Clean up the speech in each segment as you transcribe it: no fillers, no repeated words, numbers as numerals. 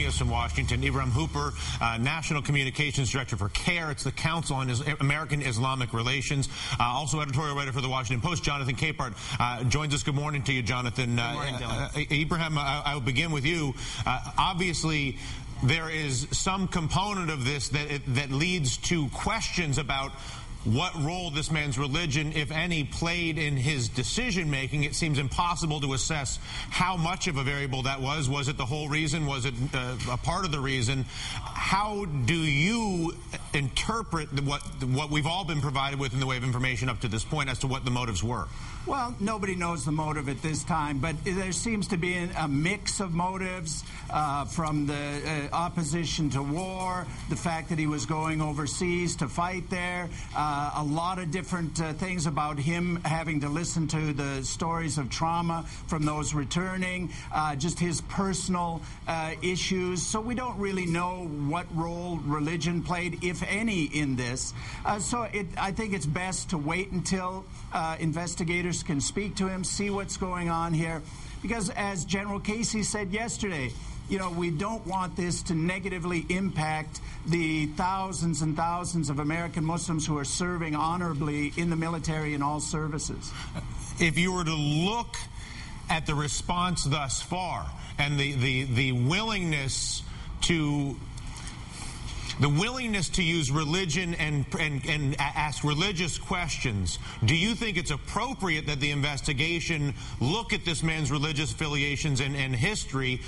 joining us from Washington, Ibrahim Hooper, National Communications Director for CAIR. It's the Council on American-Islamic Relations. Also editorial writer for the Washington Post, Jonathan Capehart, joins us. Good morning to you, Jonathan. Good morning, Dylan. Ibrahim, I will begin with you. Obviously, there is some component of this that leads to questions about what role this man's religion, if any, played in his decision-making. It seems impossible to assess how much of a variable that was. Was it the whole reason? Was it a part of the reason? How do you interpret what we've all been provided with in the way of information up to this point as to what the motives were? Well, nobody knows the motive at this time, but there seems to be a mix of motives from the opposition to war, the fact that he was going overseas to fight there, a lot of different things about him having to listen to the stories of trauma from those returning, just his personal issues. So we don't really know what role religion played, if any, in this. I think it's best to wait until investigators can speak to him, see what's going on here, because as General Casey said yesterday, you know, we don't want this to negatively impact the thousands and thousands of American Muslims who are serving honorably in the military in all services. If you were to look at the response thus far and the willingness to use religion and ask religious questions, do you think it's appropriate that the investigation look at this man's religious affiliations and history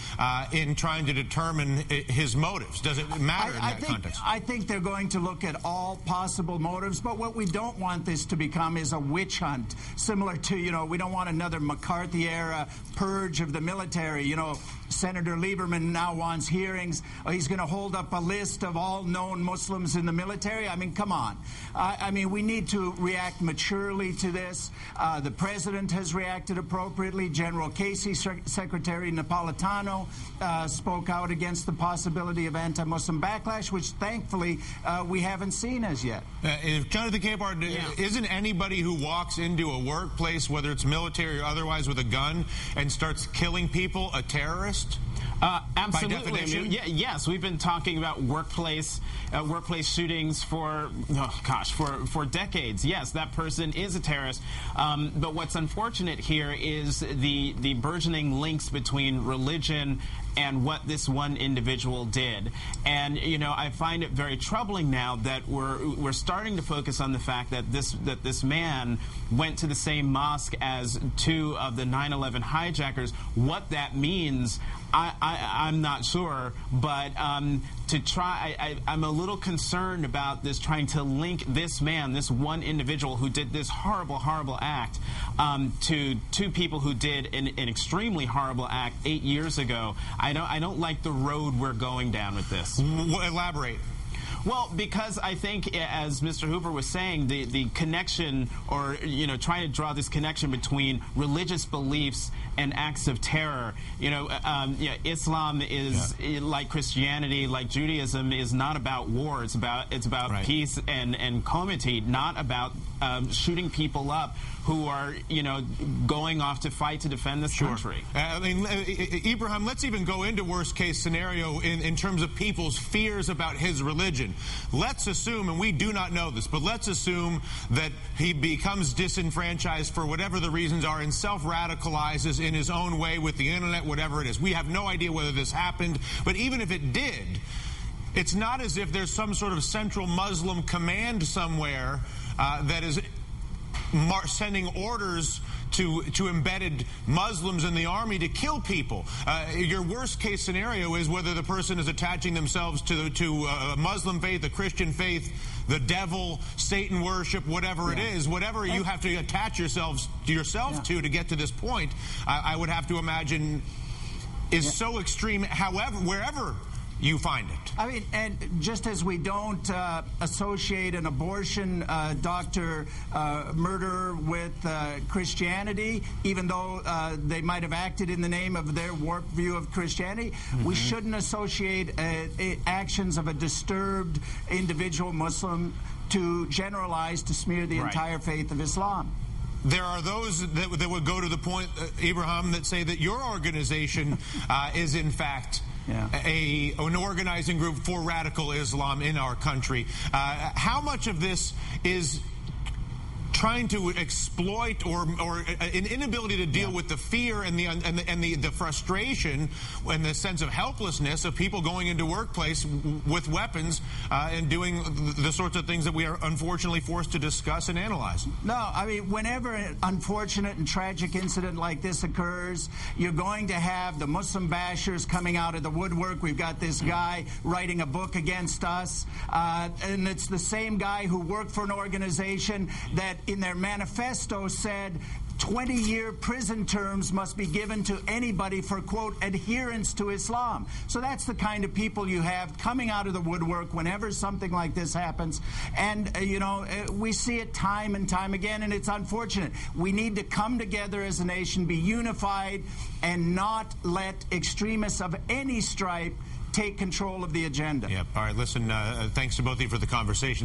in trying to determine his motives? Does it matter in that context? I think they're going to look at all possible motives, but what we don't want this to become is a witch hunt, similar to, you know, we don't want another McCarthy-era purge of the military. You know, Senator Lieberman now wants hearings. He's going to hold up a list of all known Muslims in the military. I mean, come on. I mean, we need to react maturely to this. The president has reacted appropriately. General Casey, Secretary Napolitano spoke out against the possibility of anti-Muslim backlash, which thankfully we haven't seen as yet. Jonathan Capehart, isn't anybody who walks into a workplace, whether it's military or otherwise, with a gun and starts killing people a terrorist? Absolutely. By definition? I mean, yes, we've been talking about workplace shootings for decades. Yes, that person is a terrorist. But what's unfortunate here is the burgeoning links between religion and what this one individual did. And, you know, I find it very troubling now that we're starting to focus on the fact that this man went to the same mosque as two of the 9/11 hijackers. What that means, I'm not sure, but I'm a little concerned about this, trying to link this man, this one individual who did this horrible, horrible act, to two people who did an extremely horrible act 8 years ago. I don't like the road we're going down with this. Elaborate. Well, because I think, as Mr. Hooper was saying, the connection, or, you know, trying to draw this connection between religious beliefs and acts of terror. You know, Islam is like Christianity, like Judaism, is not about war. It's about right. Peace and comity, not about shooting people up who are, you know, going off to fight to defend this country. I mean, Ibrahim, let's even go into worst case scenario in terms of people's fears about his religion. Let's assume, and we do not know this, but let's assume that he becomes disenfranchised for whatever the reasons are and self-radicalizes in his own way with the internet, whatever it is. We have no idea whether this happened, but even if it did, it's not as if there's some sort of central Muslim command somewhere that is sending orders to embedded Muslims in the army to kill people. Your worst case scenario is whether the person is attaching themselves to a Muslim faith, a Christian faith, the devil, Satan worship, whatever it is, whatever you have to attach yourself to get to this point, I would have to imagine is so extreme, however, wherever you find it. I mean, and just as we don't associate an abortion doctor murderer with Christianity, even though they might have acted in the name of their warped view of Christianity, we shouldn't associate actions of a disturbed individual Muslim to generalize, to smear the entire faith of Islam. There are those that would go to the point, Ibrahim, that say that your organization is in fact an organizing group for radical Islam in our country. How much of this is trying to exploit or an inability to deal with the fear and the frustration and the sense of helplessness of people going into workplace with weapons and doing the sorts of things that we are unfortunately forced to discuss and analyze? No, I mean, whenever an unfortunate and tragic incident like this occurs, you're going to have the Muslim bashers coming out of the woodwork. We've got this guy writing a book against us, and it's the same guy who worked for an organization that in their manifesto said 20-year prison terms must be given to anybody for, quote, adherence to Islam. So that's the kind of people you have coming out of the woodwork whenever something like this happens. And, we see it time and time again, and it's unfortunate. We need to come together as a nation, be unified, and not let extremists of any stripe take control of the agenda. Yep. All right, listen, thanks to both of you for the conversation.